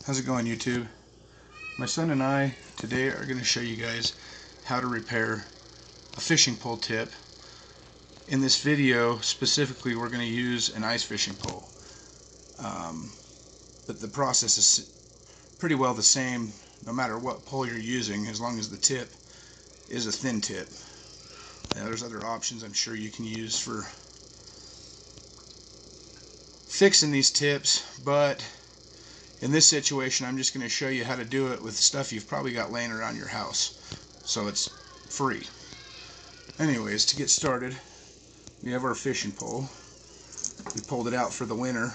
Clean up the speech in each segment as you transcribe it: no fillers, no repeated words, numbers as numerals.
How's it going, YouTube? My son and I today are going to show you guys how to repair a fishing pole tip. In this video specifically we're going to use an ice fishing pole, but the process is pretty well the same no matter what pole you're using, as long as the tip is a thin tip. There's other options I'm sure you can use for fixing these tips, but in this situation I'm just going to show you how to do it with stuff you've probably got laying around your house, so it's free. Anyways, to get started, we have our fishing pole. We pulled it out for the winter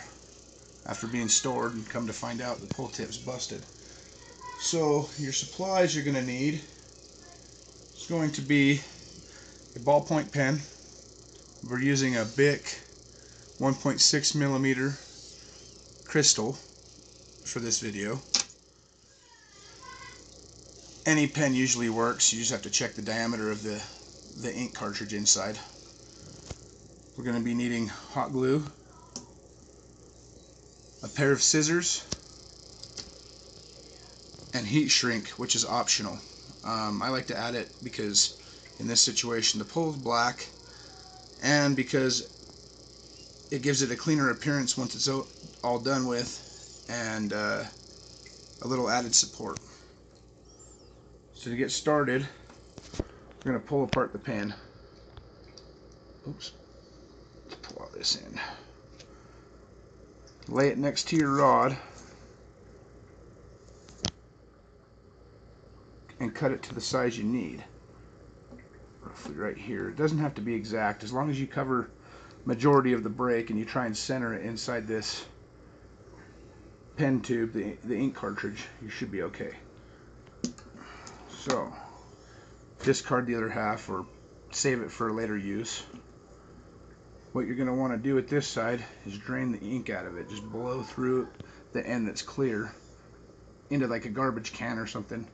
after being stored, and come to find out the pole tip's busted. So your supplies you're going to need is going to be a ballpoint pen. We're using a Bic 1.6 millimeter crystal for this video. Any pen usually works, you just have to check the diameter of the ink cartridge inside. We're going to be needing hot glue, a pair of scissors, and heat shrink, which is optional. I like to add it because in this situation the pole is black, and because it gives it a cleaner appearance once it's all done with, and a little added support. So to get started, we're going to pull apart the pen. Oops. Let's pull all this in. Lay it next to your rod and cut it to the size you need. Roughly right here. It doesn't have to be exact, as long as you cover majority of the break and you try and center it inside this pen tube, the ink cartridge, you should be okay. So discard the other half or save it for later use. What you're going to want to do at this side is drain the ink out of it. Just blow through the end that's clear into like a garbage can or something.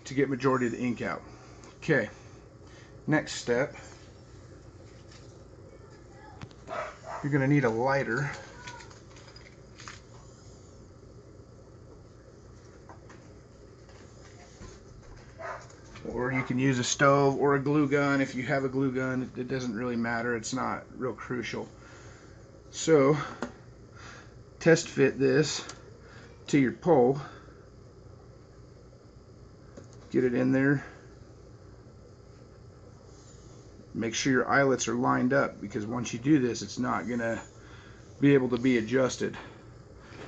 To get majority of the ink out. Okay, next step, you're going to need a lighter. Or you can use a stove or a glue gun. If you have a glue gun, it doesn't really matter. It's not real crucial. So test fit this to your pole. Get it in there. Make sure your eyelets are lined up, because once you do this, it's not going to be able to be adjusted.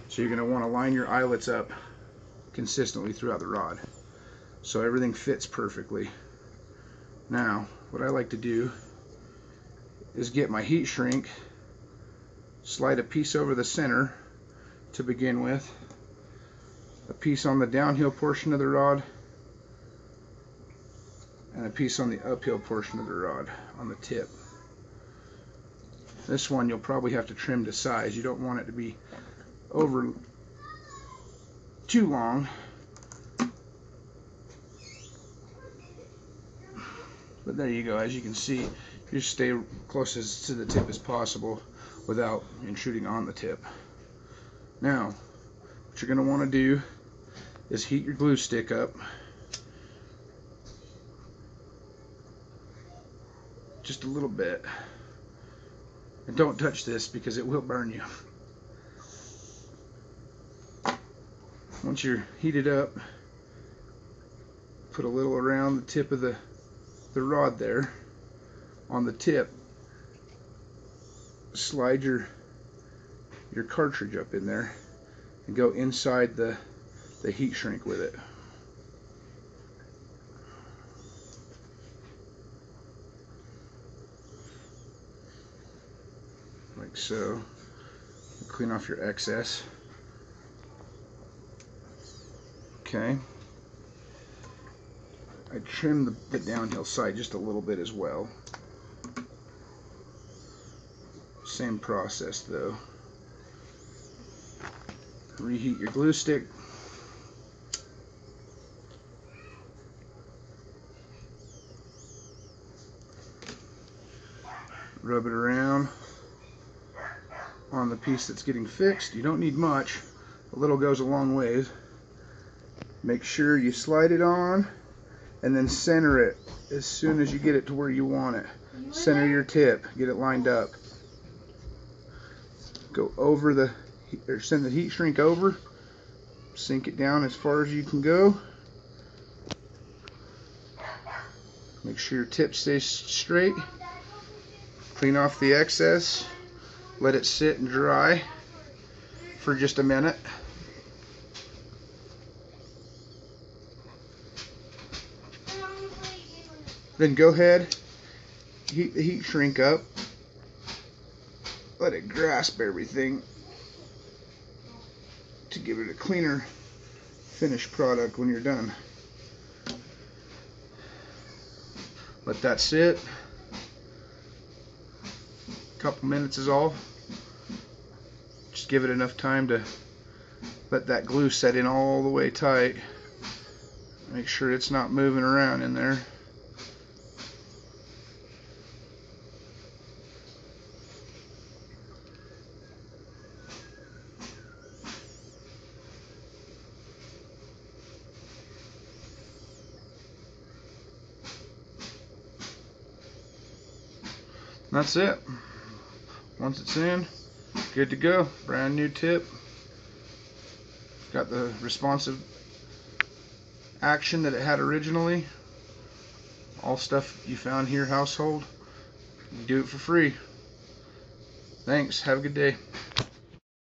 So you're going to want to line your eyelets up consistently throughout the rod, so everything fits perfectly. Now, what I like to do is get my heat shrink, slide a piece over the center to begin with, a piece on the downhill portion of the rod, and a piece on the uphill portion of the rod on the tip. This one you'll probably have to trim to size. You don't want it to be over too long. But there you go. As you can see, you stay close to the tip as possible without intruding on the tip. Now, what you're going to want to do is heat your glue stick up. Just a little bit. And don't touch this because it will burn you. Once you're heated up, put a little around the tip of the rod there. On the tip, slide your cartridge up in there and go inside the heat shrink with it. Like so. Clean off your excess. Okay. I trimmed the downhill side just a little bit as well. Same process though. Reheat your glue stick. Rub it around on the piece that's getting fixed. You don't need much. A little goes a long ways. Make sure you slide it on and then center it as soon as you get it to where you want it. Center your tip, get it lined up. Go over the, or send the heat shrink over, sink it down as far as you can go. Make sure your tip stays straight. Clean off the excess. Let it sit and dry for just a minute. Then go ahead, heat the heat shrink up. Let it grasp everything to give it a cleaner finished product when you're done. Let that sit. A couple minutes is all. Just give it enough time to let that glue set in all the way tight. Make sure it's not moving around in there. That's it. Once it's in, good to go. Brand new tip. Got the responsive action that it had originally. All stuff you found here, household. You do it for free. Thanks. Have a good day.